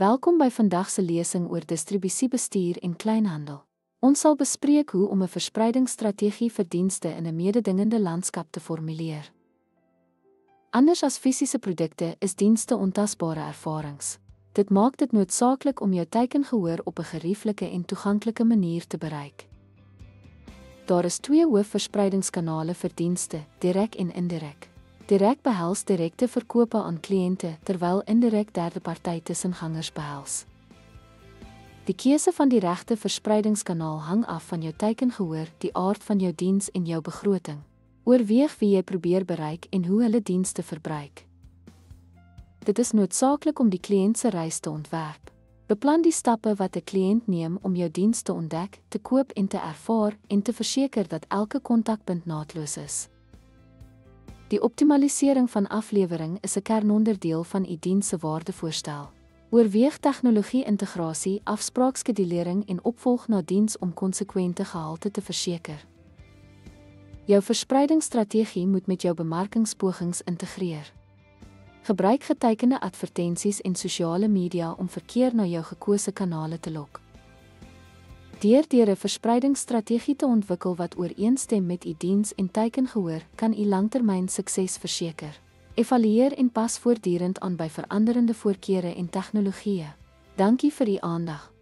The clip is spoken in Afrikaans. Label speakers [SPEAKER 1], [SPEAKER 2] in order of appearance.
[SPEAKER 1] Welkom by vandag se lesing oor distribusiebestuur en kleinhandel. Ons sal bespreek hoe om 'n verspreidingsstrategie vir dienste in 'n mededingende landskap te formuleer. Anders as fisiese produkte is dienste ontasbare ervarings. Dit maak dit noodsaaklik om jou teikengehoor op 'n gerieflike en toeganklike manier te bereik. Daar is 2 hoofverspreidingskanale vir dienste, direk en indirek. Direk behels direkte verkope aan kliënte, terwyl indirek derdeparty tussengangers behels. Die keuse van die regte verspreidingskanaal hang af van jou teikengehoor, die aard van jou diens en jou begroting. Oorweeg wie jy probeer bereik en hoe hulle dienste verbruik. Dit is noodsaaklik om die kliënt se reis te ontwerp. Beplan die stappe wat 'n kliënt neem om jou diens te ontdek, te koop en te ervaar en te verseker dat elke kontakpunt naadloos is. Die optimalisering van aflewering is 'n kernonderdeel van u diens se waardevoorstel. Oorweeg tegnologie-integrasie, afspraakskedulering en opvolg na diens om konsekwente gehalte te verseker. Jou verspreidingsstrategie moet met jou bemarkingspogings integreer. Gebruik geteikende advertensies en sosiale media om verkeer na jou gekose kanale te lok. Deur 'n verspreidingsstrategie te ontwikkel wat ooreenstem met u diens en teikengehoor, kan u langtermyn sukses verseker. Evalueer en pas voortdurend aan by veranderende voorkeure en tegnologieë. Dankie vir u aandag.